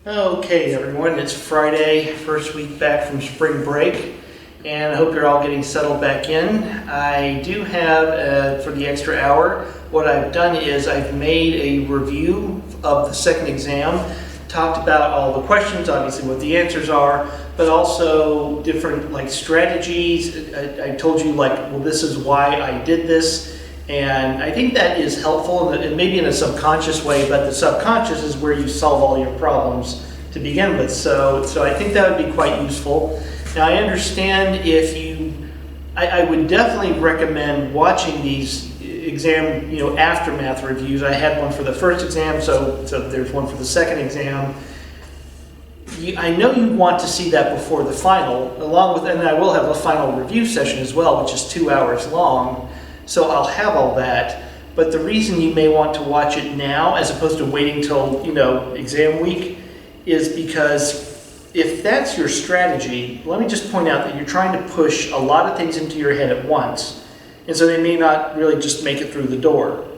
Okay, everyone, it's Friday, first week back from spring break, and I hope you're all getting settled back in. I do have, for the extra hour, what I've done is I've made a review of the second exam, talked about all the questions, obviously what the answers are, but also different strategies. I told you well, this is why I did this. And I think that is helpful, and maybe in a subconscious way, but the subconscious is where you solve all your problems to begin with. So I think that would be quite useful. Now I understand if you, I would definitely recommend watching these exam, aftermath reviews. I had one for the first exam, so there's one for the second exam. I know you want to see that before the final, along with, and I will have a final review session as well, which is 2 hours long. So I'll have all that, but the reason you may want to watch it now as opposed to waiting till, exam week is because if that's your strategy, let me just point out that you're trying to push a lot of things into your head at once, and so they may not really just make it through the door.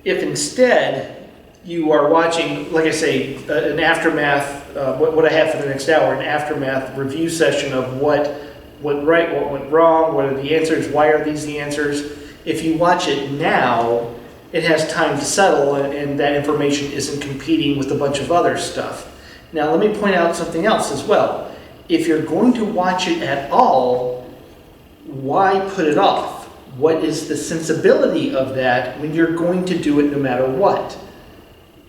If instead you are watching, like I say, an aftermath, what I have for the next hour, an aftermath review session of what went right, what went wrong, what are the answers, why are these the answers. If you watch it now, it has time to settle and that information isn't competing with a bunch of other stuff. Now let me point out something else as well. If you're going to watch it at all, why put it off? What is the sensibility of that when you're going to do it no matter what?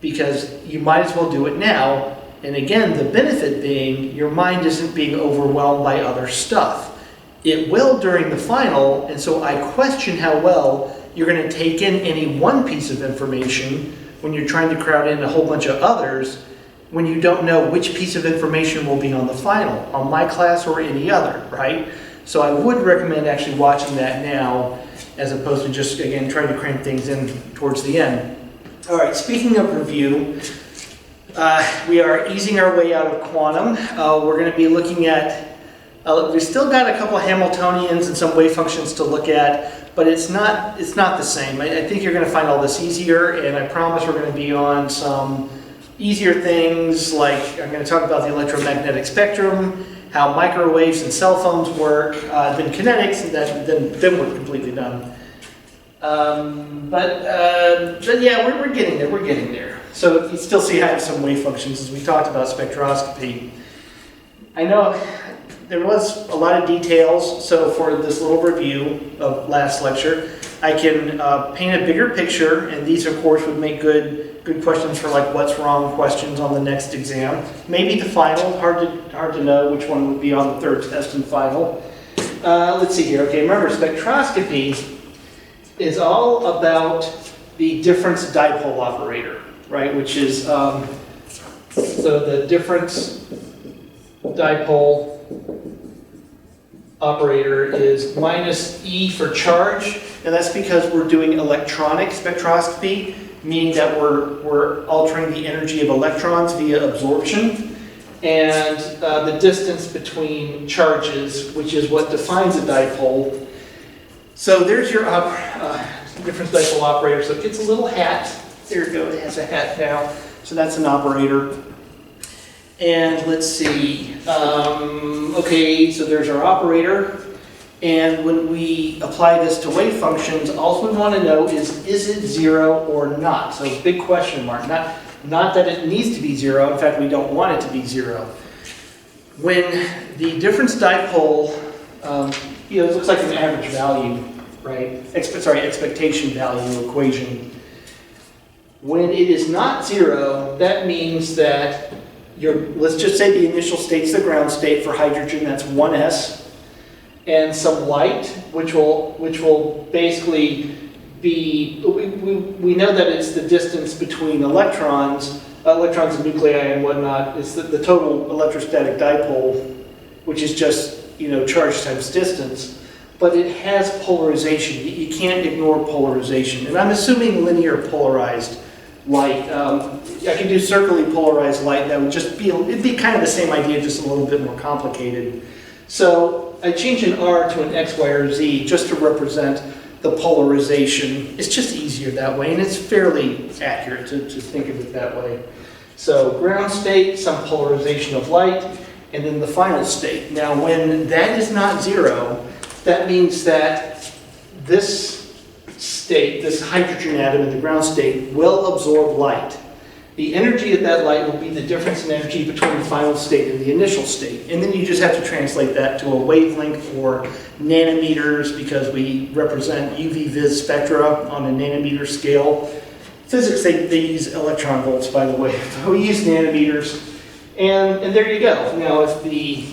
Because you might as well do it now. And again, the benefit being your mind isn't being overwhelmed by other stuff. It will during the final, and so I question how well you're going to take in any one piece of information when you're trying to crowd in a whole bunch of others when you don't know which piece of information will be on the final, on my class or any other, right? So I would recommend actually watching that now as opposed to just, again, trying to cram things in towards the end. All right, speaking of review, we are easing our way out of quantum. We're going to be looking at we've still got a couple of Hamiltonians and some wavefunctions to look at, but it's not the same. I think you're going to find all this easier, and I promise we're going to be on some easier things, like I'm going to talk about the electromagnetic spectrum, how microwaves and cell phones work, then kinetics, and then we're completely done. But yeah, we're getting there. We're getting there. So you still see I have some wavefunctions as we talked about spectroscopy. I know there was a lot of details, so for this little review of last lecture, I can paint a bigger picture, and these of course would make good questions for what's wrong questions on the next exam. Maybe the final, hard to know which one would be on the third test and final. Let's see here. Okay, remember spectroscopy is all about the difference dipole operator, right? Which is so the difference dipole operator is minus E for charge, and that's because we're doing electronic spectroscopy, meaning that we're altering the energy of electrons via absorption, and the distance between charges, which is what defines a dipole. So there's your difference dipole operator. So it gets a little hat. There it goes. It has a hat now. So that's an operator. And let's see, okay, so there's our operator, and when we apply this to wave functions, all we want to know is it zero or not? So big question mark, not that it needs to be zero, in fact we don't want it to be zero. When the difference dipole, it looks like an average value, right? Expectation value equation. When it is not zero, that means that let's just say the initial state's the ground state for hydrogen, that's 1s, and some light, which will basically be, we know that it's the distance between electrons and nuclei and whatnot. It's the total electrostatic dipole, which is just, charge times distance, but it has polarization. You can't ignore polarization, and I'm assuming linear polarized light. I can do circularly polarized light. That would just be, it'd be kind of the same idea, just a little bit more complicated. So I change an R to an X, Y, or Z just to represent the polarization. It's just easier that way, and it's fairly accurate to think of it that way. So ground state, some polarization of light, and then the final state. Now when that is not zero, that means that this state, this hydrogen atom in the ground state, will absorb light. The energy of that light will be the difference in energy between the final state and the initial state. And then you just have to translate that to a wavelength or nanometers, because we represent UV vis spectra on a nanometer scale. Physics, they use electron volts, by the way. So we use nanometers. And there you go. Now, if the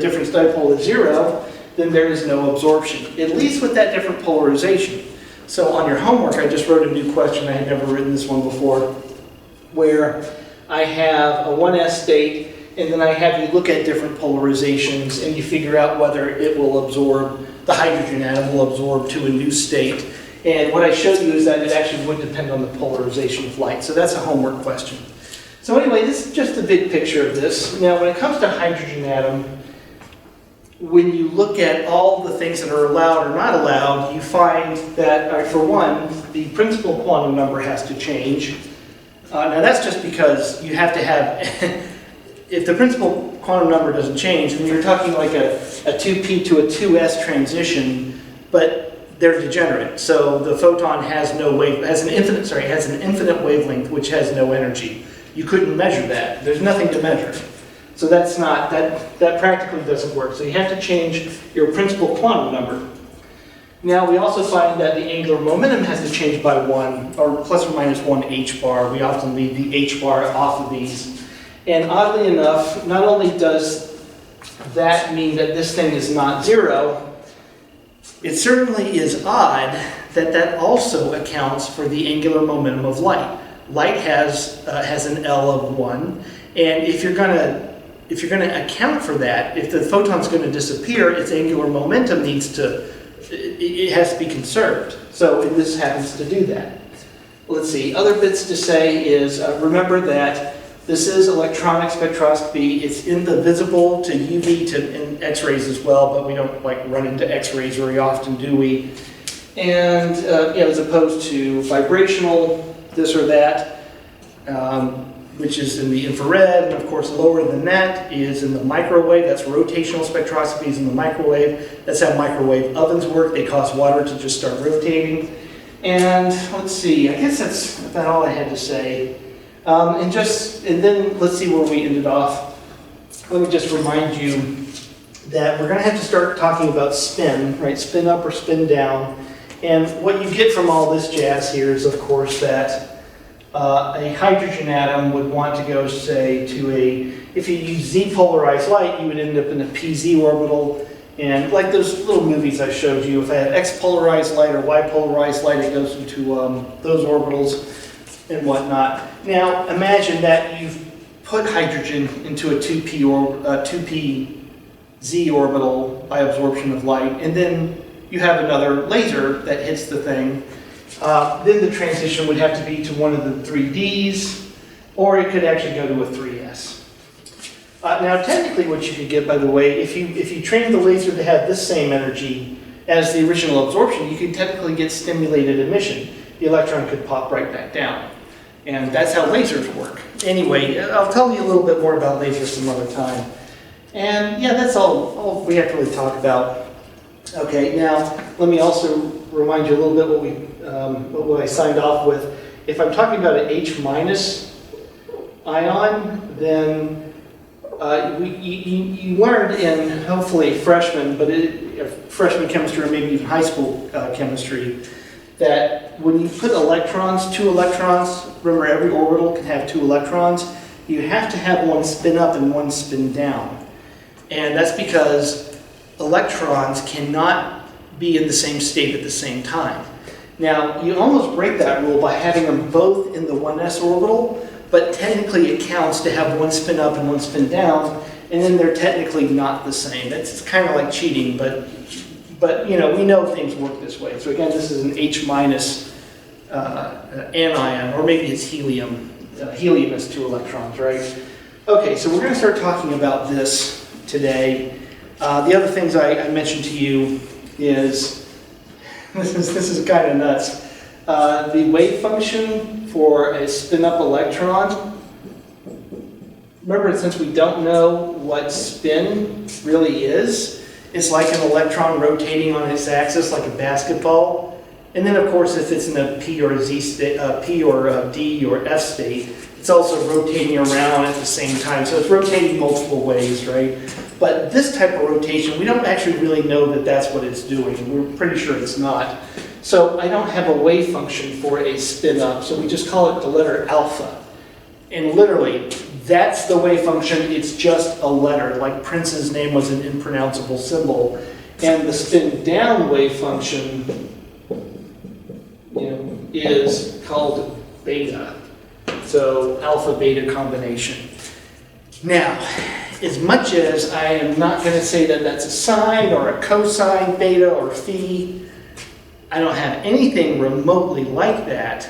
difference dipole is zero, then there is no absorption, at least with that different polarization. So on your homework, I just wrote a new question. I had never written this one before, where I have a 1s state, and then I have you look at different polarizations, and you figure out whether it will absorb, the hydrogen atom will absorb to a new state. And what I showed you is that it actually would depend on the polarization of light. So that's a homework question. So anyway, this is just a big picture of this. Now, when it comes to hydrogen atom, when you look at all the things that are allowed or not allowed, you find that, for one, the principal quantum number has to change. Now that's just because you have to have, if the principal quantum number doesn't change, then you're talking like a 2p to a 2s transition, but they're degenerate. So the photon has no has an infinite wavelength which has no energy. You couldn't measure that. There's nothing to measure. So that's not, that practically doesn't work. So you have to change your principal quantum number. Now we also find that the angular momentum has to change by 1, or plus or minus 1 h bar. We often leave the h bar off of these. And oddly enough, not only does that mean that this thing is not zero, it certainly is odd that that also accounts for the angular momentum of light. Light has an L of 1, and if you're going to account for that, if the photon's going to disappear, its angular momentum it has to be conserved. So this happens to do that. Let's see, other bits to say is, remember that this is electronic spectroscopy. It's invisible to UV and X-rays as well, but we don't run into X-rays very often, do we? And as opposed to vibrational, this or that, which is in the infrared, and of course lower than that is in the microwave. That's rotational spectroscopy is in the microwave. That's how microwave ovens work. They cause water to just start rotating. And let's see, I guess that's about all I had to say. And then let's see where we ended off. Let me just remind you that we're going to have to start talking about spin, right? Spin up or spin down. And what you get from all this jazz here is, of course, that a hydrogen atom would want to go, say, to if you use Z-polarized light, you would end up in a PZ orbital. And like those little movies I showed you, if I had X-polarized light or Y-polarized light, it goes into those orbitals and whatnot. Now, imagine that you've put hydrogen into a 2p Z orbital by absorption of light, and then you have another laser that hits the thing. Then the transition would have to be to one of the 3Ds, or it could actually go to a 3S. Now, technically what you could get, by the way, if you train the laser to have this same energy as the original absorption, you could technically get stimulated emission. The electron could pop right back down. And that's how lasers work. Anyway, I'll tell you a little bit more about lasers some other time. And yeah, that's all we have to really talk about. Okay, now let me also remind you a little bit what I signed off with. If I'm talking about an H- ion, then you learned in hopefully freshman chemistry or maybe even high school chemistry, that when you put two electrons, remember every orbital can have 2 electrons, you have to have one spin up and one spin down. And that's because electrons cannot be in the same state at the same time. Now, you almost break that rule by having them both in the 1s orbital, but technically it counts to have one spin up and one spin down, and then they're technically not the same. It's kind of like cheating, but we know things work this way. So again, this is an H- anion, or maybe it's helium. Helium has 2 electrons, right? Okay, so we're going to start talking about this today. The other things I mentioned to you is, this is kind of nuts. The wave function for a spin-up electron remember, since we don't know what spin really is, it's like an electron rotating on its axis like a basketball. And then, of course, if it's in a P or Z state, P or a D or F state, it's also rotating around at the same time. So it's rotating multiple ways, right? But this type of rotation, we don't actually really know that that's what it's doing. We're pretty sure it's not. So I don't have a wave function for a spin up, so we just call it the letter alpha. And literally, that's the wave function. It's just a letter, like Prince's name was an impronounceable symbol. And the spin down wave function, is called beta. So alpha beta combination. Now, as much as I am not going to say that that's a sine or a cosine beta or phi, I don't have anything remotely like that.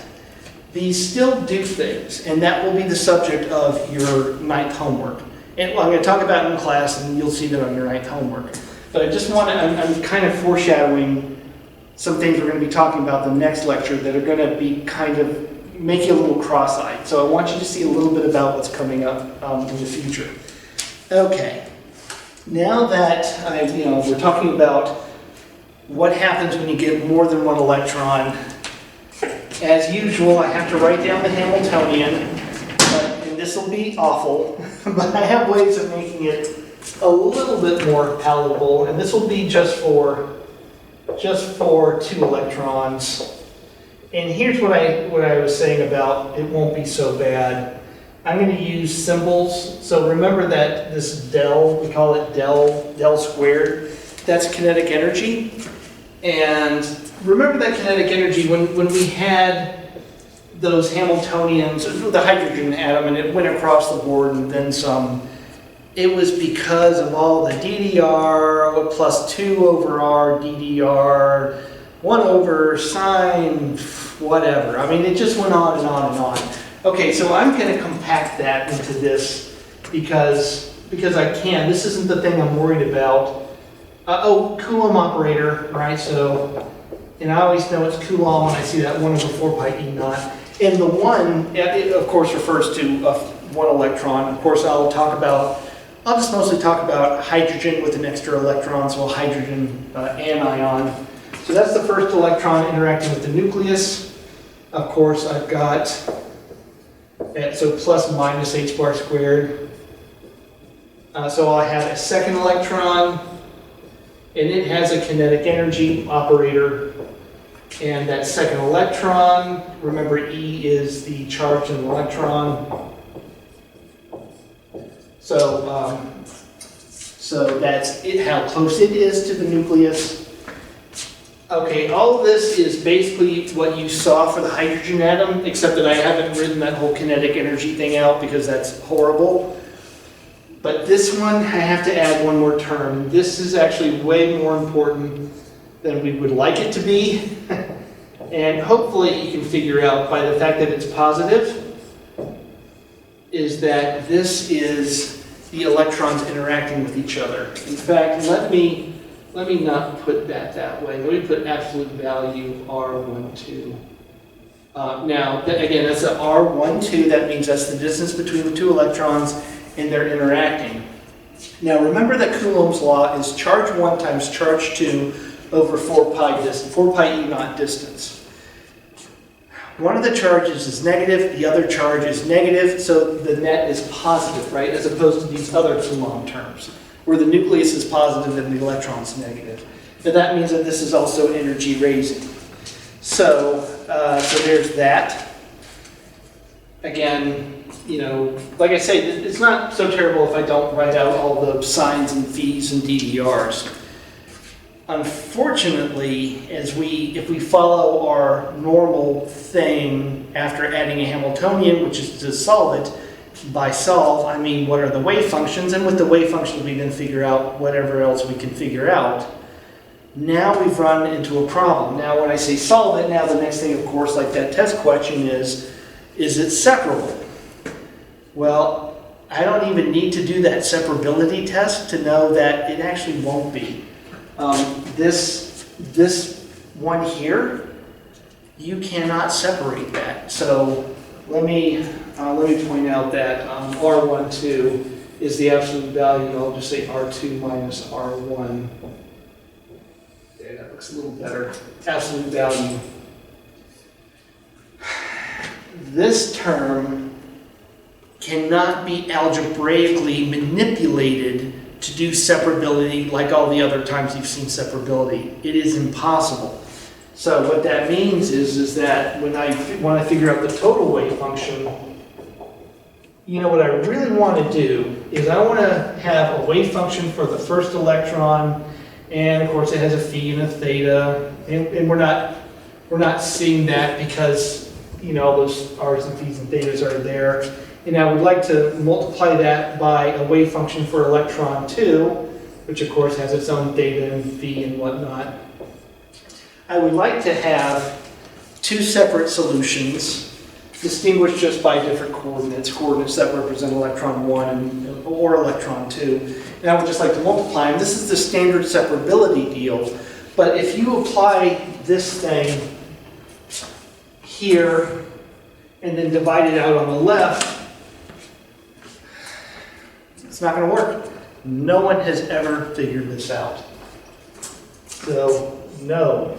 These still do things, and that will be the subject of your ninth homework. And I'm going to talk about it in class, and you'll see that on your ninth homework. But I just want to, I'm kind of foreshadowing some things we're going to be talking about the next lecture that are going to be kind of make you a little cross-eyed. So I want you to see a little bit about what's coming up in the future. Okay, now that we're talking about what happens when you get more than one electron. As usual, I have to write down the Hamiltonian, and this will be awful, but I have ways of making it a little bit more palatable, and this will be just for 2 electrons. And here's what I was saying about it won't be so bad. I'm going to use symbols. So remember that this del, we call it del squared, that's kinetic energy. And remember that kinetic energy when we had those Hamiltonians, the hydrogen atom, and it went across the board and then some. It was because of all the DDR plus 2 over R, DDR, 1 over sine, whatever. I mean, it just went on and on and on. Okay, so I'm going to compact that into this because I can. This isn't the thing I'm worried about. Coulomb operator, right? So, and I always know it's Coulomb when I see that 1 over 4 pi E naught. And the 1, it of course refers to 1 electron. Of course, I'll just mostly talk about hydrogen with an extra electron, so hydrogen anion. So that's the first electron interacting with the nucleus. Of course, I've got, so plus minus h bar squared. So I have a second electron, and it has a kinetic energy operator. And that second electron, remember E is the charge of an electron. So that's it, how close it is to the nucleus. Okay, all of this is basically what you saw for the hydrogen atom, except that I haven't written that whole kinetic energy thing out because that's horrible. But this one, I have to add one more term. This is actually way more important than we would like it to be. And hopefully you can figure out by the fact that it's positive, is that this is the electrons interacting with each other. In fact, let me not put that way. Let me put absolute value R12. Now, again, that's a R12. That means that's the distance between the 2 electrons, and they're interacting. Now, remember that Coulomb's law is charge 1 times charge 2 over 4 pi E naught distance. One of the charges is negative, the other charge is negative, so the net is positive, right? As opposed to these other Coulomb terms, where the nucleus is positive and the electron's negative. Now that means that this is also energy raising. So there's that. Again, like I say, it's not so terrible if I don't write out all the sines and phis and DDRs. Unfortunately, if we follow our normal thing after adding a Hamiltonian, which is to solve it, by solve, I mean what are the wave functions, and with the wave functions we then figure out whatever else we can figure out. Now we've run into a problem. Now when I say solve it, now the next thing, of course, like that test question is it separable? Well, I don't even need to do that separability test to know that it actually won't be. This one here, you cannot separate that. So let me let me point out that R12 is the absolute value. I'll just say R2 minus R1. There, that looks a little better. Absolute value. This term cannot be algebraically manipulated to do separability like all the other times you've seen separability. It is impossible. So what that means is that when I figure out the total wave function, you know what I really want to do is I want to have a wave function for the first electron, and of course it has a phi and a theta, and we're not seeing that because all those r's and ph's and thetas are there. And I would like to multiply that by a wave function for electron 2, which of course has its own theta and phi and whatnot. I would like to have two separate solutions distinguished just by different coordinates that represent electron 1 or electron 2. And I would just like to multiply them. This is the standard separability deal. But if you apply this thing here and then divide it out on the left, it's not going to work. No one has ever figured this out. So, no,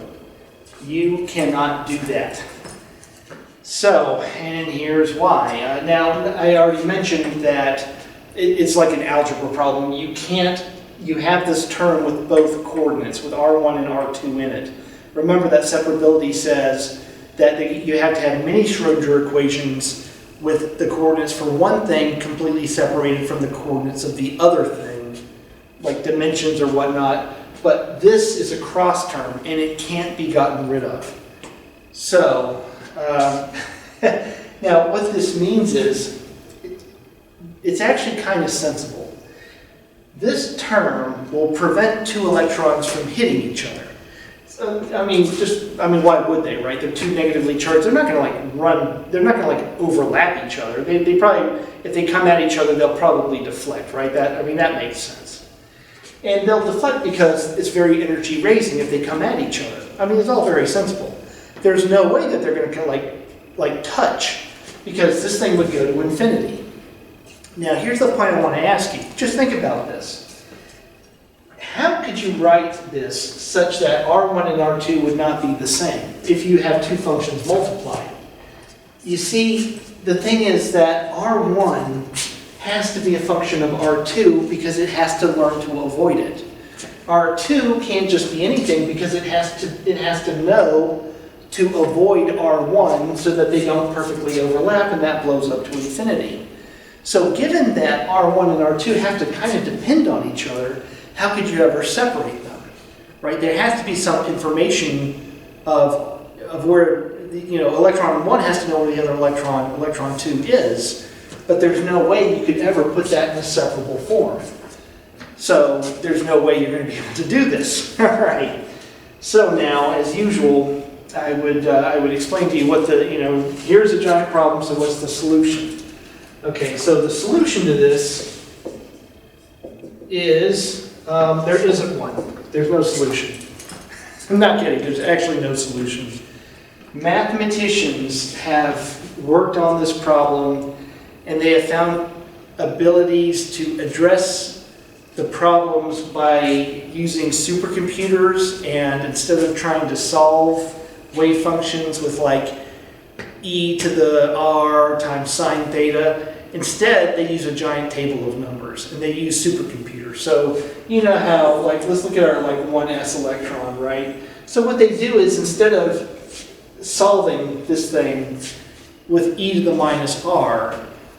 you cannot do that. So, and here's why. Now, I already mentioned that it's like an algebra problem. You have this term with both coordinates, with R1 and R2 in it. Remember that separability says that you have to have many Schrödinger equations with the coordinates for one thing completely separated from the coordinates of the other thing, like dimensions or whatnot. But this is a cross term, and it can't be gotten rid of. So, now what this means is, it's actually kind of sensible. This term will prevent two electrons from hitting each other. Why would they, right? They're two negatively charged. They're not going to they're not going to overlap each other. They probably, if they come at each other, they'll probably deflect, right? That makes sense. And they'll deflect because it's very energy raising if they come at each other. It's all very sensible. There's no way that they're going to touch, because this thing would go to infinity. Now, here's the point I want to ask you. Just think about this. How could you write this such that R1 and R2 would not be the same if you have two functions multiplied? You see, the thing is that R1 has to be a function of R2 because it has to learn to avoid it. R2 can't just be anything because it has to know to avoid R1 so that they don't perfectly overlap, and that blows up to infinity. So given that R1 and R2 have to kind of depend on each other, how could you ever separate them, right? There has to be some information of where, electron 1 has to know where the other electron 2 is, but there's no way you could ever put that in a separable form. So there's no way you're going to be able to do this, all right? So now, as usual, I would explain to you what here's a giant problem, so what's the solution? Okay, so the solution to this is, there isn't one. There's no solution. I'm not kidding, there's actually no solution. Mathematicians have worked on this problem, and they have found abilities to address the problems by using supercomputers, and instead of trying to solve wave functions with like e to the r times sine theta, instead they use a giant table of numbers, and they use supercomputers. So you know how, let's look at our 1s electron, right? So what they do is, instead of solving this thing with e to the minus r,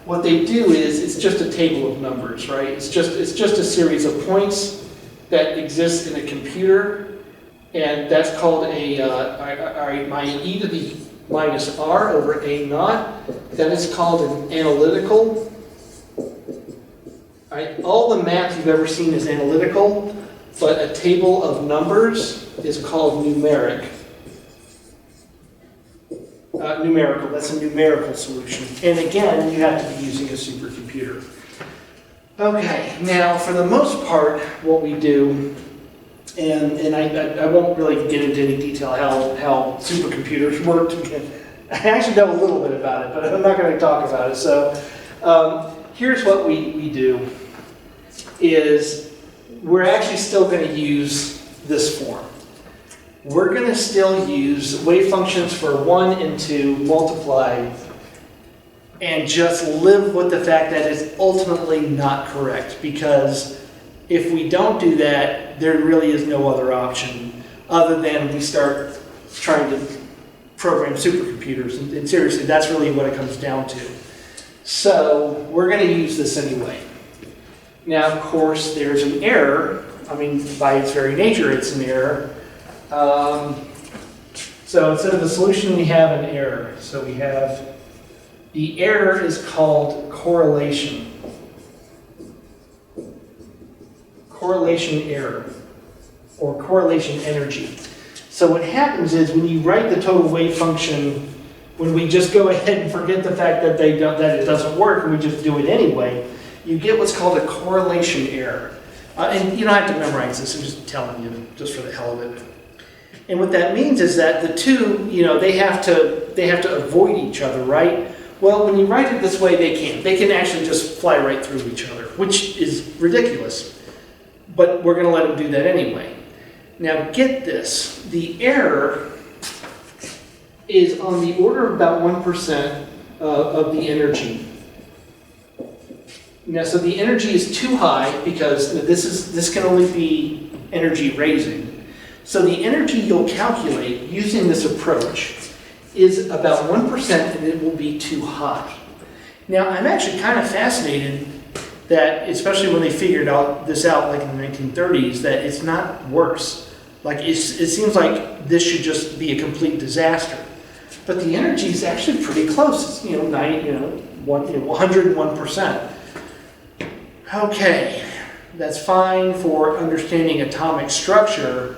what they do is, it's just a table of numbers, right? It's just a series of points that exist in a computer, and that's called my e to the minus r over a naught. That is called an analytical. Right? All the math you've ever seen is analytical, but a table of numbers is called numeric. Numerical, that's a numerical solution. And again, you have to be using a supercomputer. Okay, now for the most part, what we do, and I won't really get into any detail how supercomputers work I actually know a little bit about it, but I'm not going to talk about it. So here's what we do, is we're actually still going to use this form. We're going to still use wave functions for 1 and 2 multiplied and just live with the fact that it's ultimately not correct, because if we don't do that, there really is no other option other than we start trying to program supercomputers. And seriously, that's really what it comes down to. So we're going to use this anyway. Now, of course, there's an error. I mean, by its very nature, it's an error. So instead of a solution, we have an error. So we have, the error is called correlation. Correlation error, or correlation energy. So what happens is when you write the total wave function, when we just go ahead and forget the fact that it doesn't work and we just do it anyway, you get what's called a correlation error. And you don't have to memorize this, I'm just telling you, just for the hell of it. And what that means is that the two, they have to avoid each other, right? Well, when you write it this way, they can't. They can actually just fly right through each other, which is ridiculous. But we're going to let them do that anyway. Now get this, the error is on the order of about 1% of the energy. Now, so the energy is too high because this can only be energy raising. So the energy you'll calculate using this approach is about 1%, and it will be too high. Now, I'm actually kind of fascinated that, especially when they figured this out like in the 1930s, that it's not worse. Like it seems like this should just be a complete disaster. But the energy is actually pretty close. It's 101%. Okay, that's fine for understanding atomic structure,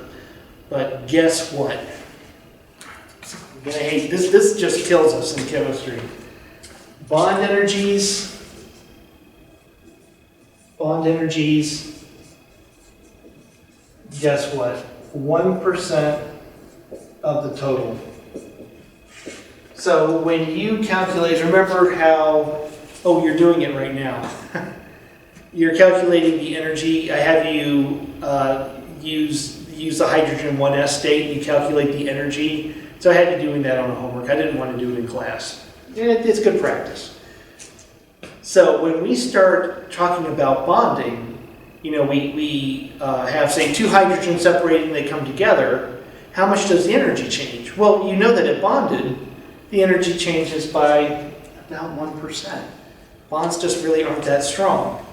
but guess what? I'm gonna hate this. This just kills us in chemistry. Bond energies. Guess what? 1% of the total. So when you calculate, remember how, you're doing it right now. You're calculating the energy. I have you use the hydrogen 1s state, and you calculate the energy. So I had you doing that on the homework. I didn't want to do it in class. It's good practice. So when we start talking about bonding, we have, say, 2 hydrogens separated and they come together. How much does the energy change? Well, you know that at bonded, the energy changes by about 1%. Bonds just really aren't that strong.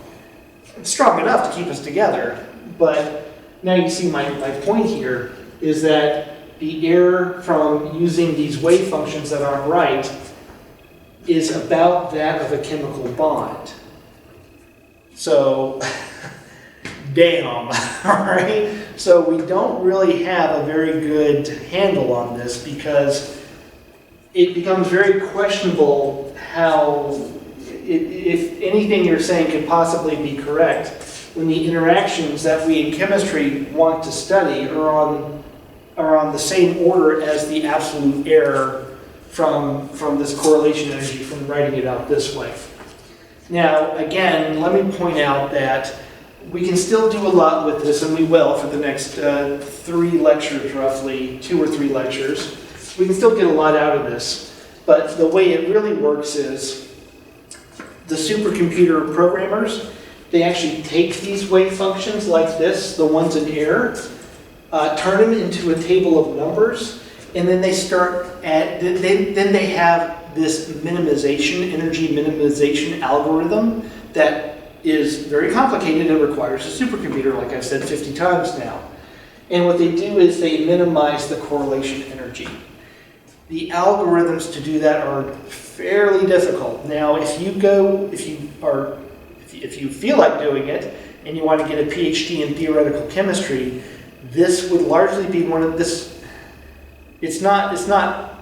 It's strong enough to keep us together, but now you see my point here is that the error from using these wave functions that aren't right is about that of a chemical bond. So, damn, all right? So we don't really have a very good handle on this because it becomes very questionable how, if anything you're saying could possibly be correct, when the interactions that we in chemistry want to study are on the same order as the absolute error from this correlation energy from writing it out this way. Now, again, let me point out that we can still do a lot with this, and we will for the next 3 lectures, roughly, 2 or 3 lectures. We can still get a lot out of this, but the way it really works is the supercomputer programmers, they actually take these wave functions like this, the ones in error, turn them into a table of numbers, and then they then they have this minimization, energy minimization algorithm that is very complicated and requires a supercomputer, like I've said 50 times now. And what they do is they minimize the correlation energy. The algorithms to do that are fairly difficult. Now, if you feel like doing it and you want to get a PhD in theoretical chemistry, this would largely be one of this. It's not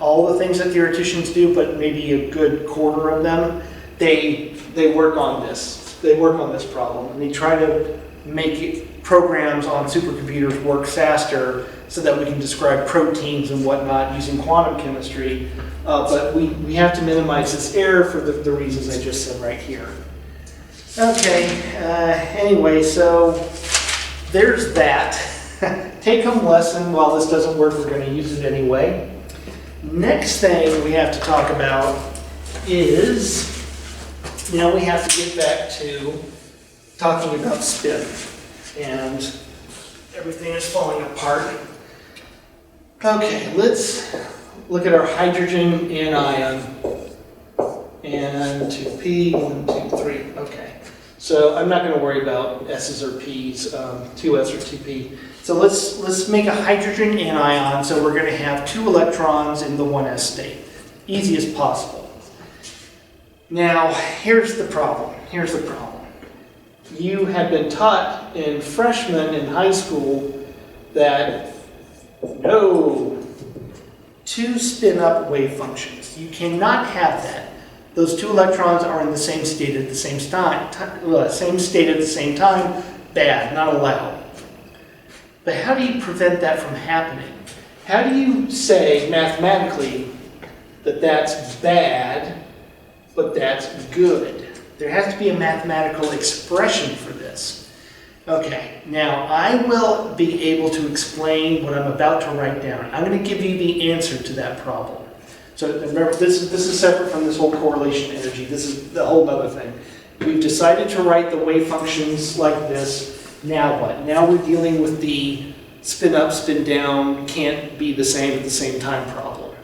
all the things that theoreticians do, but maybe a good quarter of them. They work on this. They work on this problem, and they try to make programs on supercomputers work faster so that we can describe proteins and whatnot using quantum chemistry. But we have to minimize this error for the reasons I just said right here. Okay, anyway, so there's that. Take-home lesson. While this doesn't work, we're going to use it anyway. Next thing we have to talk about is, now we have to get back to talking about spin. And everything is falling apart. Okay, let's look at our hydrogen anion. And 2p, 1, 2, 3. Okay. So I'm not going to worry about S's or P's, 2s or 2p. So let's make a hydrogen anion. So we're going to have 2 electrons in the 1s state. Easy as possible. Now, here's the problem. Here's the problem. You have been taught in freshman in high school that no, 2 spin-up wave functions. You cannot have that. Those 2 electrons are in the same state at the same time. Bad, not allowed. But how do you prevent that from happening? How do you say mathematically that that's bad, but that's good? There has to be a mathematical expression for this. Okay, now I will be able to explain what I'm about to write down. I'm going to give you the answer to that problem. So remember, this is separate from this whole correlation energy. This is the whole other thing. We've decided to write the wave functions like this. Now what? Now we're dealing with the spin up, spin down, can't be the same at the same time problem.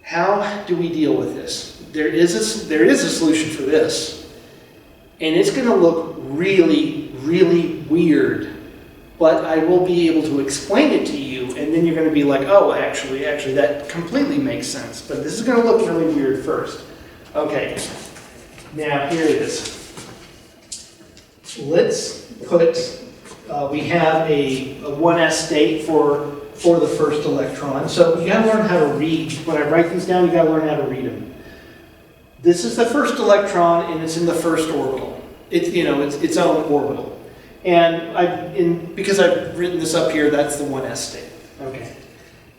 How do we deal with this? There is a solution for this, and it's going to look really, really weird, but I will be able to explain it to you, and then you're going to be like, oh, actually, that completely makes sense, but this is going to look really weird first. Okay, now here it is. Let's put, we have a 1s state for the first electron, so you got to learn how to read. When I write these down, you got to learn how to read them. This is the first electron, and it's in the first orbital. It's its own orbital. And because I've written this up here, that's the 1s state. Okay.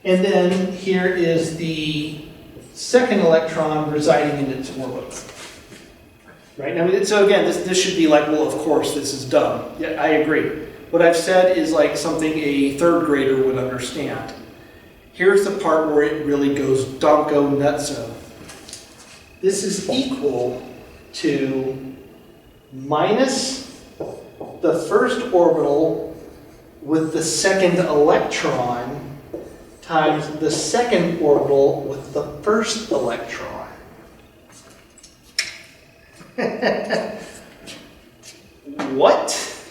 And then here is the second electron residing in its orbital. Right? Now, so again, this should be like, well, of course, this is dumb. Yeah, I agree. What I've said is like something a third grader would understand. Here's the part where it really goes donko nutso. This is equal to minus the first orbital with the second electron times the second orbital with the first electron. What?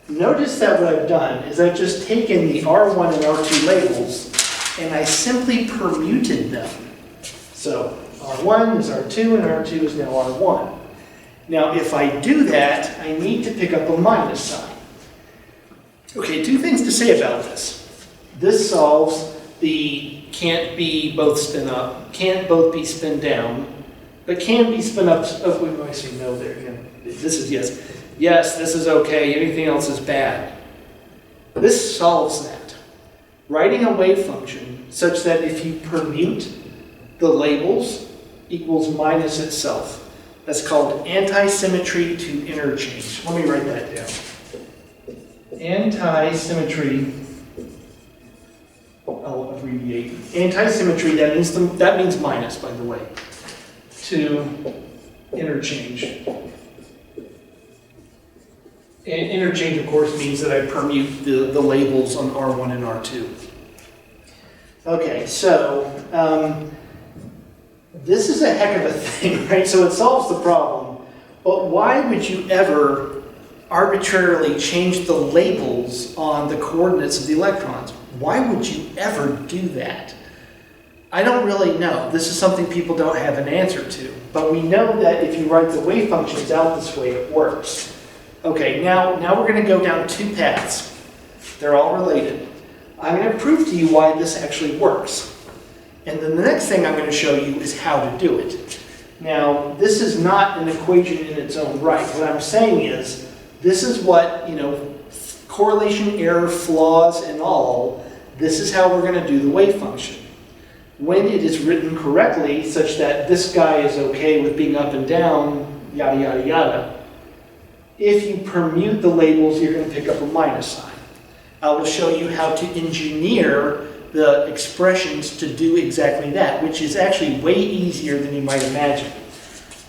Notice that what I've done is I've just taken the R1 and R2 labels and I simply permuted them. So R1 is R2 and R2 is now R1. Now if I do that, I need to pick up a minus sign. Okay, 2 things to say about this. This solves the can't be both spin up, can't both be spin down, but can be spin up. Oh, wait, I say no there again. This is yes. Yes, this is okay. Anything else is bad. This solves that. Writing a wave function such that if you permute the labels equals minus itself. That's called anti-symmetry to interchange. Let me write that down. Anti-symmetry, I'll abbreviate. Anti-symmetry, that means minus, by the way, to interchange. And interchange, of course, means that I permute the labels on R1 and R2. Okay, so this is a heck of a thing, right? So it solves the problem, but why would you ever arbitrarily change the labels on the coordinates of the electrons? Why would you ever do that? I don't really know. This is something people don't have an answer to, but we know that if you write the wave functions out this way, it works. Okay, now we're going to go down 2 paths. They're all related. I'm going to prove to you why this actually works. And then the next thing I'm going to show you is how to do it. Now, this is not an equation in its own right. What I'm saying is, This is what, you know, correlation error, flaws, and all, this is how we're going to do the wave function. When it is written correctly, such that this guy is okay with being up and down, yada, yada, yada, if you permute the labels, you're going to pick up a minus sign. I will show you how to engineer the expressions to do exactly that, which is actually way easier than you might imagine.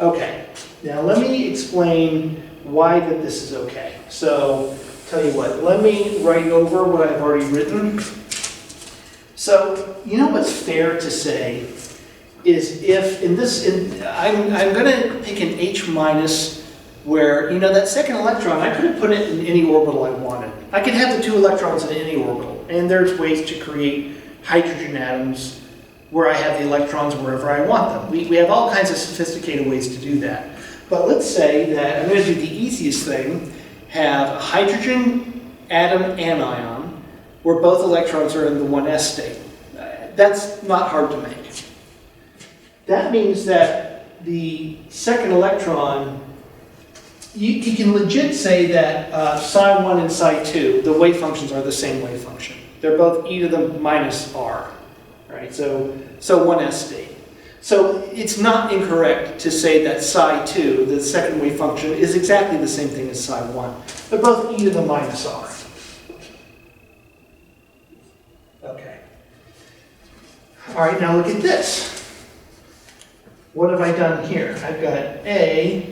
Okay, now let me explain why that this is okay. So, tell you what, let me write over what I've already written. So, you know what's fair to say is if I'm going to pick an H minus where, you know, that second electron, I could have put it in any orbital I wanted. I could have the two electrons in any orbital, and there's ways to create hydrogen atoms where I have the electrons wherever I want them. We have all kinds of sophisticated ways to do that. But let's say that I'm going to do the easiest thing, have a hydrogen atom anion where both electrons are in the 1s state. That's not hard to make. That means that the second electron, you can legit say that psi1 and psi2, the wave functions are the same wave function. They're both e to the minus r, right? So 1s state. So it's not incorrect to say that psi2, the second wave function, is exactly the same thing as psi1. They're both e to the minus r. Okay. All right, now look at this. What have I done here? I've got A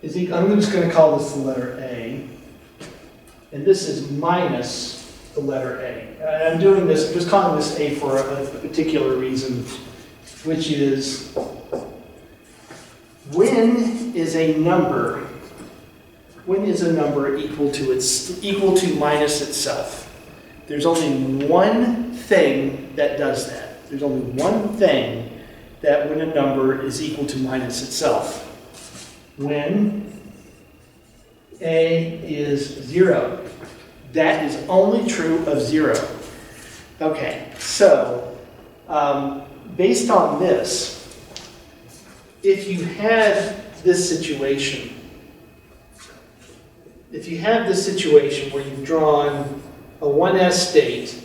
is equal, I'm just going to call this the letter A, and this is minus the letter A. I'm doing this, I'm just calling this A for a particular reason, which is when is a number equal to minus itself? There's only one thing that does that. There's only one thing that when a number is equal to minus itself. When A is 0. That is only true of 0. Okay, so based on this, if you had this situation, where you've drawn a 1s state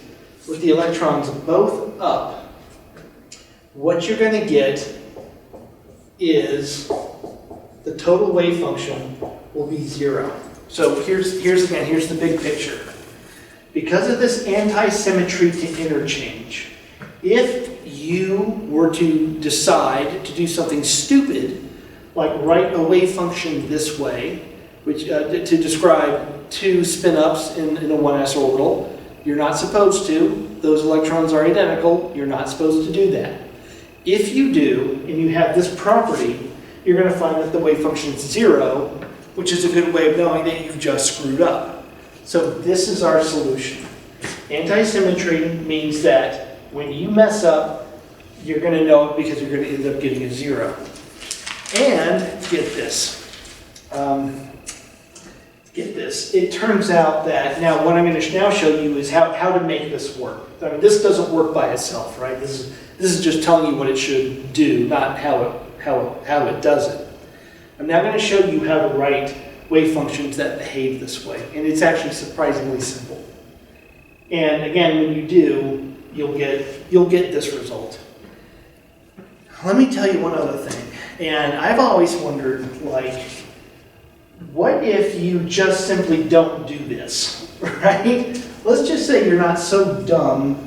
with the electrons both up, what you're going to get is the total wave function will be 0. So here's the big picture. Because of this anti-symmetry to interchange, if you were to decide to do something stupid, like write a wave function this way, which to describe two spin-ups in a 1s orbital, you're not supposed to. Those electrons are identical. You're not supposed to do that. If you do, and you have this property, you're going to find that the wave function is 0, which is a good way of knowing that you've just screwed up. So this is our solution. Anti-symmetry means that when you mess up, you're going to know it because you're going to end up getting a 0. And get this. It turns out that, now what I'm going to now show you is how to make this work. I mean, this doesn't work by itself, right? This is just telling you what it should do, not how it does it. I'm now going to show you how to write wave functions that behave this way, and it's actually surprisingly simple. And again, when you do, you'll get this result. Let me tell you one other thing, and I've always wondered, like, what if you just simply don't do this, right? Let's just say you're not so dumb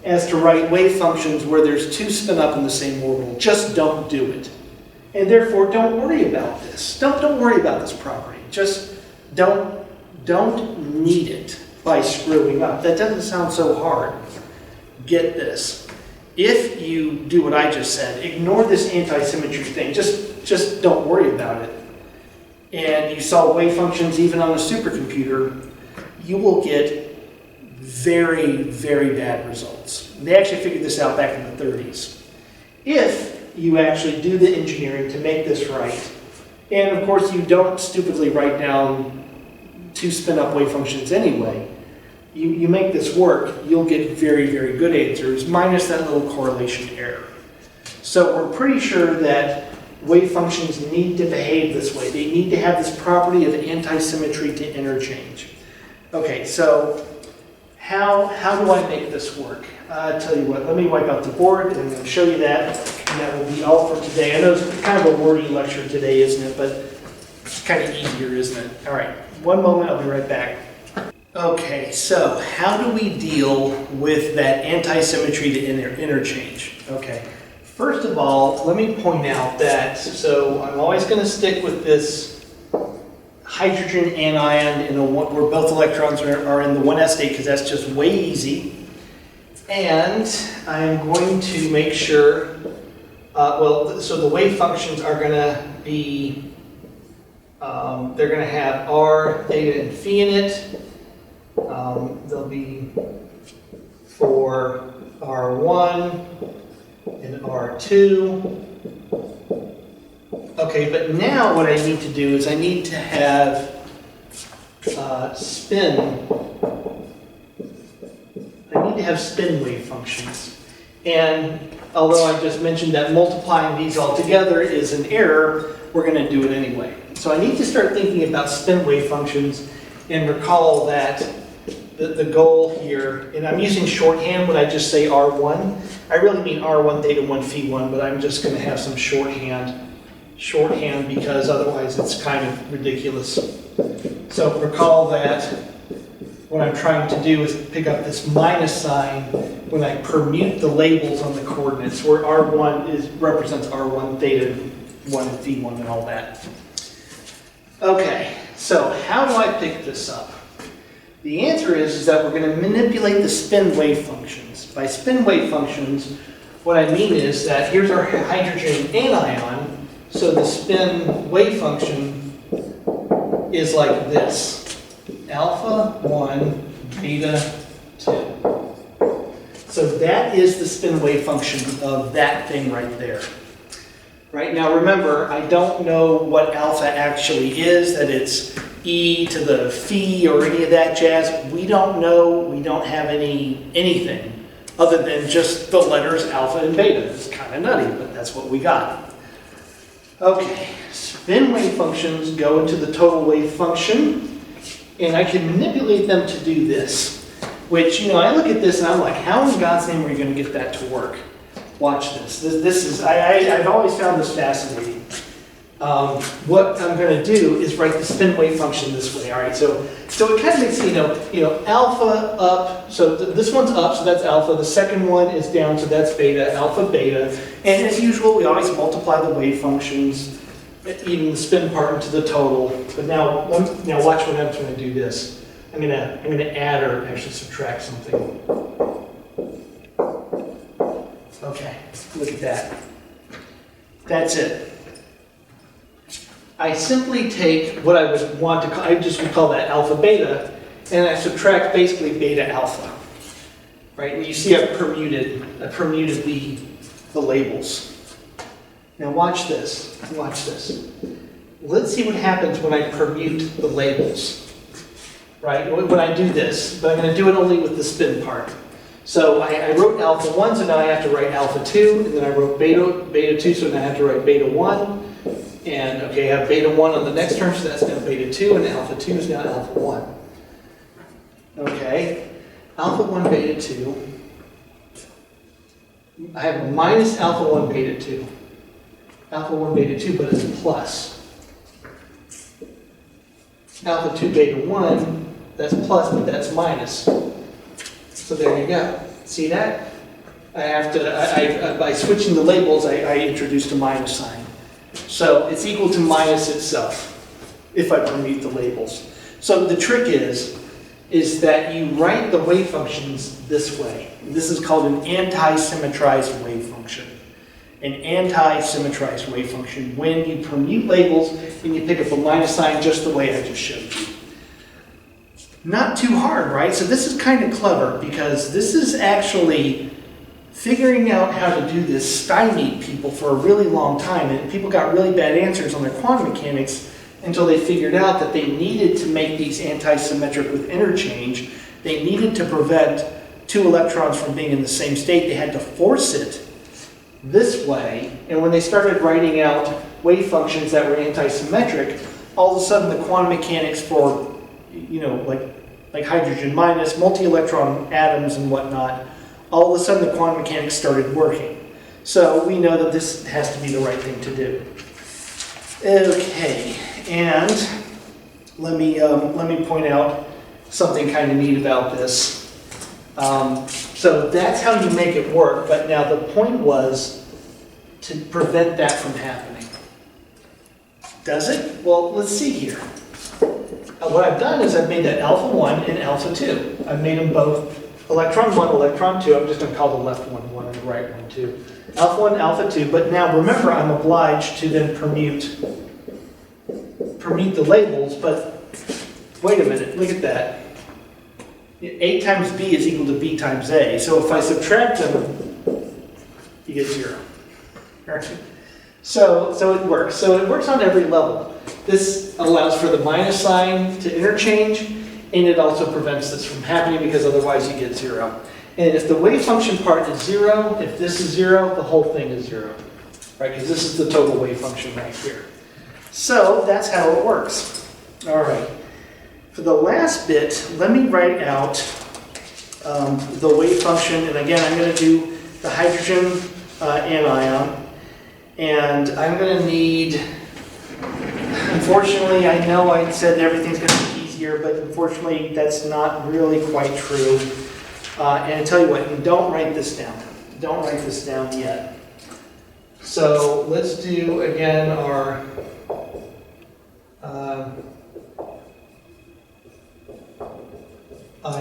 as to write wave functions where there's two spin up in the same orbital. Just don't do it. And therefore, don't worry about this. Don't worry about this property. Just don't need it by screwing up. That doesn't sound so hard. Get this. If you do what I just said, ignore this anti-symmetry thing. Just don't worry about it. And you solve wave functions even on a supercomputer, you will get very, very bad results. They actually figured this out back in the 30s. If you actually do the engineering to make this right, and of course you don't stupidly write down two spin-up wave functions anyway, you make this work, you'll get very, very good answers, minus that little correlation error. So we're pretty sure that wave functions need to behave this way. They need to have this property of anti-symmetry to interchange. Okay, so how do I make this work? I'll tell you what, let me wipe out the board and I'm going to show you that, and that will be all for today. I know it's kind of a wordy lecture today, isn't it? But it's kind of easier, isn't it? All right, one moment, I'll be right back. Okay, so how do we deal with that anti-symmetry to interchange? Okay, first of all, let me point out that, so I'm always going to stick with this hydrogen anion where both electrons are in the 1s state because that's just way easy. And I'm going to make sure, so the wave functions are going to be, they're going to have R, theta, and phi in it. They'll be for R1 and R2. Okay, but now what I need to do is I need to have spin wave functions. And although I just mentioned that multiplying these all together is an error, we're going to do it anyway. So I need to start thinking about spin wave functions and recall that the goal here, and I'm using shorthand when I just say R1. I really mean R1 theta 1 phi 1, but I'm just going to have some shorthand because otherwise it's kind of ridiculous. So recall that what I'm trying to do is pick up this minus sign when I permute the labels on the coordinates, where R1 represents R1 theta 1 and phi 1 and all that. Okay, so how do I pick this up? The answer is that we're going to manipulate the spin wave functions. By spin wave functions, what I mean is that here's our hydrogen anion. So the spin wave function is like this. Alpha 1, beta 2. So that is the spin wave function of that thing right there. Right, now remember, I don't know what alpha actually is, that it's e to the phi or any of that jazz. We don't know, we don't have anything other than just the letters alpha and beta. It's kind of nutty, but that's what we got. Okay, spin wave functions go into the total wave function, and I can manipulate them to do this, which, I look at this and I'm like, how in God's name are you going to get that to work? Watch this. This is, I've always found this fascinating. What I'm going to do is write the spin wave function this way. All right, so it kind of makes, alpha up, so this one's up, so that's alpha. The second one is down, so that's beta, alpha, beta. And as usual, we always multiply the wave functions, even the spin part into the total. But now watch what I'm going to do this. I'm going to add or actually subtract something. Okay, look at that. That's it. I simply take what I would want to call, I just would call that alpha beta, and I subtract basically beta alpha. Right? And you see I've permuted the labels. Now watch this. Watch this. Let's see what happens when I permute the labels. Right? When I do this, but I'm going to do it only with the spin part. So I wrote alpha 1, so now I have to write alpha 2, and then I wrote beta 2, so now I have to write beta 1. And okay, I have beta 1 on the next term, so that's now beta 2, and alpha 2 is now alpha 1. Okay, alpha 1 beta 2. I have a minus alpha 1 beta 2. Alpha 1 beta 2, but it's a plus. Alpha 2 beta 1, that's plus, but that's minus. So there you go. See that? I have to, by switching the labels, I introduced a minus sign. So it's equal to minus itself if I permute the labels. So the trick is that you write the wave functions this way. This is called an anti-symmetrized wave function. An anti-symmetrized wave function when you permute labels and you pick up a minus sign just the way I just showed you. Not too hard, right? So this is kind of clever because this is actually figuring out how to do this stymied people for a really long time, and people got really bad answers on their quantum mechanics until they figured out that they needed to make these anti-symmetric with interchange. They needed to prevent two electrons from being in the same state. They had to force it this way, and when they started writing out wave functions that were anti-symmetric, all of a sudden the quantum mechanics for, you know, like hydrogen minus, multi-electron atoms and whatnot, all of a sudden the quantum mechanics started working. So we know that this has to be the right thing to do. Okay, and let me point out something kind of neat about this. So that's how you make it work, but now the point was to prevent that from happening. Does it? Well, let's see here. What I've done is I've made that alpha 1 and alpha 2. I've made them both electron 1, electron 2. I'm just going to call the left one 1 and the right one 2. Alpha 1, alpha 2. But now remember, I'm obliged to then permute the labels, but wait a minute, look at that. A times B is equal to B times A. So if I subtract them, you get 0. Right? So it works. So it works on every level. This allows for the minus sign to interchange, and it also prevents this from happening because otherwise you get 0. And if the wave function part is 0, if this is 0, the whole thing is 0. Right? Because this is the total wave function right here. So that's how it works. All right. For the last bit, let me write out the wave function. And again, I'm going to do the hydrogen anion. And I'm going to need, unfortunately, I know I said everything's going to be easier, but unfortunately, that's not really quite true. And I tell you what, don't write this down. Don't write this down yet. So let's do, again, our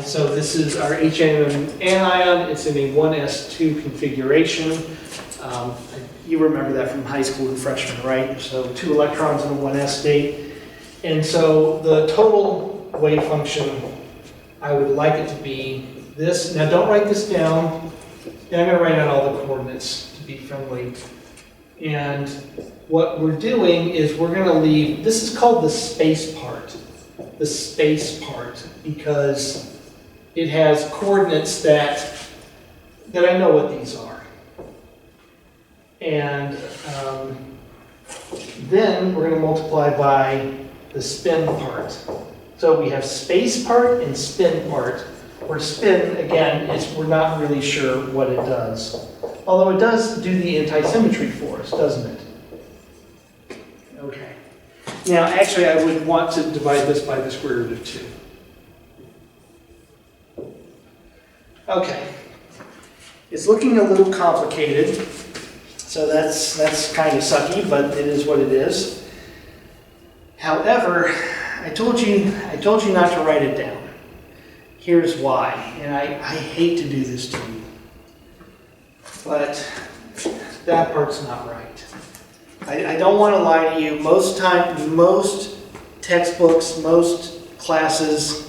so this is our anion. It's in a 1s2 configuration. You remember that from high school and freshman, right? So 2 electrons in a 1s state. And so the total wave function, I would like it to be this. Now don't write this down. And I'm going to write out all the coordinates to be friendly. And what we're doing is we're going to leave, this is called the space part. The space part, because it has coordinates that I know what these are. And then we're going to multiply by the spin part. So we have space part and spin part. Where spin, again, we're not really sure what it does. Although it does do the anti-symmetry for us, doesn't it? Okay. Now, actually, I would want to divide this by the square root of 2. Okay. It's looking a little complicated, so that's kind of sucky, but it is what it is. However, I told you not to write it down. Here's why, and I hate to do this to you, but that part's not right. I don't want to lie to you. Most textbooks, most classes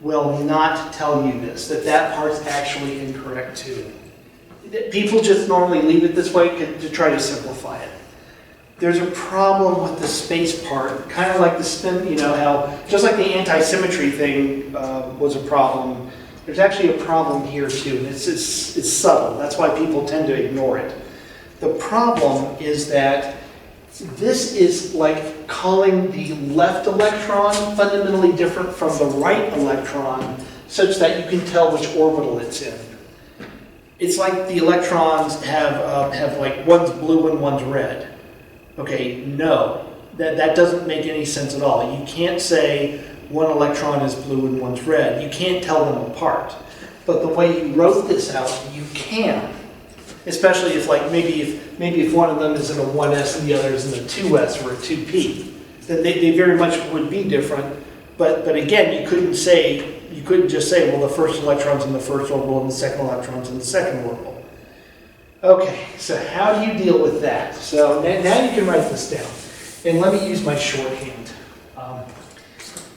will not tell you this, that part's actually incorrect too. People just normally leave it this way to try to simplify it. There's a problem with the space part, kind of like the spin, you know, how, just like the anti-symmetry thing was a problem, there's actually a problem here too, and it's subtle. That's why people tend to ignore it. The problem is that this is like calling the left electron fundamentally different from the right electron, such that you can tell which orbital it's in. It's like the electrons have like one's blue and one's red. Okay, no, that doesn't make any sense at all. You can't say one electron is blue and one's red. You can't tell them apart. But the way you wrote this out, you can. Especially if, like, maybe if one of them is in a 1s and the other is in a 2s or a 2p, then they very much would be different. But again, you couldn't just say, well, the first electron's in the first orbital and the second electron's in the second orbital. Okay, so how do you deal with that? So now you can write this down. And let me use my shorthand.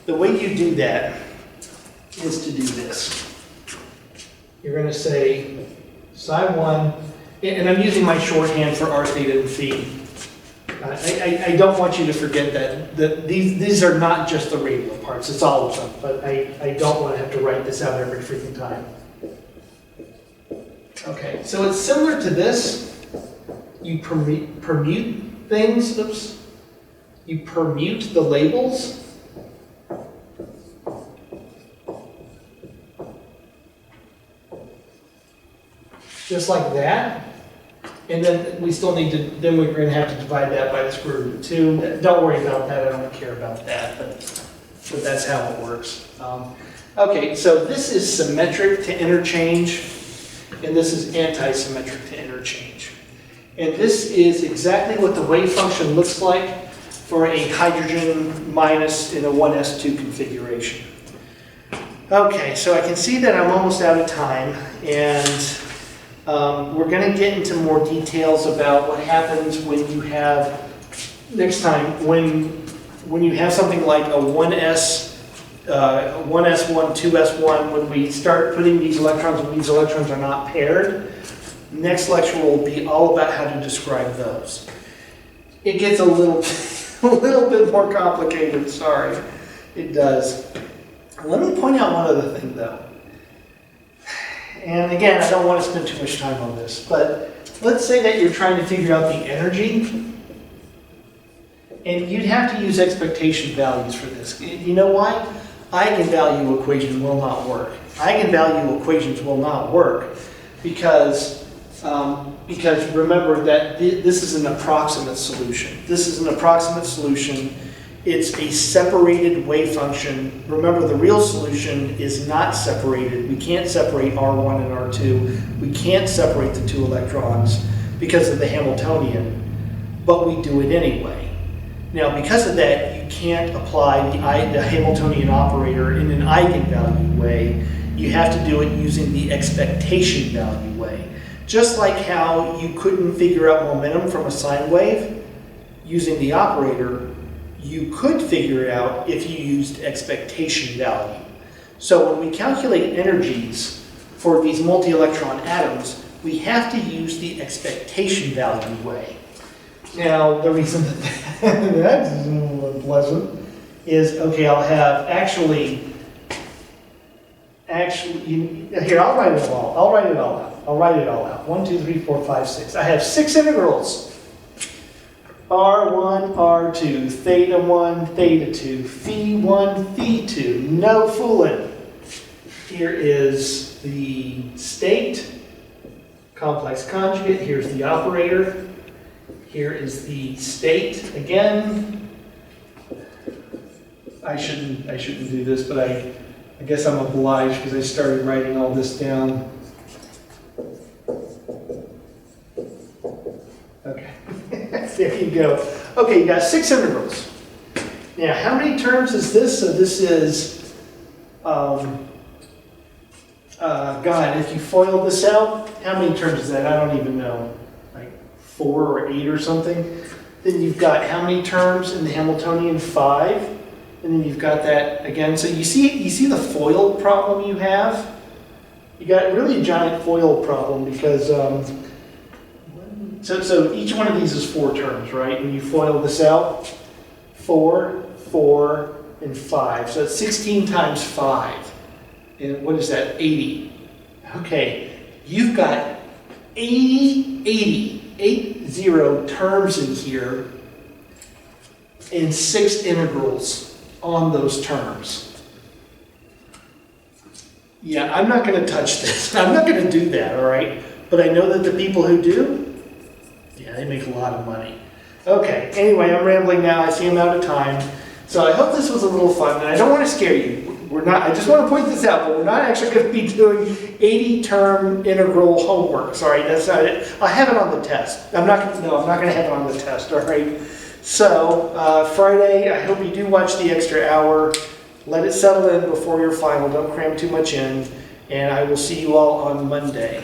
The way you do that is to do this. You're going to say psi 1, and I'm using my shorthand for r, theta, and phi. I don't want you to forget that these are not just the radial parts, it's all of them, but I don't want to have to write this out every freaking time. Okay, so it's similar to this. You permute things, oops, you permute the labels. Just like that. And then we still need to, then we're going to have to divide that by the square root of 2. Don't worry about that, I don't care about that, but that's how it works. Okay, so this is symmetric to interchange, and this is anti-symmetric to interchange. And this is exactly what the wave function looks like for a hydrogen minus in a 1s2 configuration. Okay, so I can see that I'm almost out of time, and we're going to get into more details about what happens when you have, next time, when you have something like a 1s, 1s1, 2s1, when we start putting these electrons and these electrons are not paired. Next lecture will be all about how to describe those. It gets a little bit more complicated, sorry. It does. Let me point out one other thing though. And again, I don't want to spend too much time on this, but let's say that you're trying to figure out the energy, and you'd have to use expectation values for this. You know why? Eigenvalue equation will not work. Eigenvalue equations will not work because remember that this is an approximate solution. This is an approximate solution. It's a separated wave function. Remember, the real solution is not separated. We can't separate R1 and R2. We can't separate the two electrons because of the Hamiltonian, but we do it anyway. Now, because of that, you can't apply the Hamiltonian operator in an eigenvalue way. You have to do it using the expectation value way. Just like how you couldn't figure out momentum from a sine wave using the operator, you could figure it out if you used expectation value. So when we calculate energies for these multi-electron atoms, we have to use the expectation value way. Now, the reason that that's a little unpleasant is, okay, I'll have here, I'll write it all. I'll write it all out. 1, 2, 3, 4, 5, 6. I have 6 integrals. R1, R2, theta 1, theta 2, phi 1, phi 2. No fooling. Here is the state, complex conjugate. Here's the operator. Here is the state again. I shouldn't do this, but I guess I'm obliged because I started writing all this down. Okay, there you go. Okay, you got 6 integrals. Now, how many terms is this? So this is, God, if you FOIL this out, how many terms is that? I don't even know. 4 or 8 or something. Then you've got how many terms in the Hamiltonian? 5. And then you've got that again. So you see the FOIL problem you have? You got really a giant FOIL problem because so each one of these is 4 terms, right? When you FOIL this out, 4, 4, and 5. So it's 16 times 5. And what is that? 80. Okay, you've got 80 terms in here and 6 integrals on those terms. Yeah, I'm not going to touch this. I'm not going to do that, all right? But I know that the people who do, yeah, they make a lot of money. Okay, anyway, I'm rambling now. I see I'm out of time. So I hope this was a little fun, and I don't want to scare you. We're not, I just want to point this out, but we're not actually going to be doing 80-term integral homework. Sorry, that's not it. I'll have it on the test. I'm not going to have it on the test, all right? So, Friday, I hope you do watch the extra hour. Let it settle in before your final. Don't cram too much in. And I will see you all on Monday.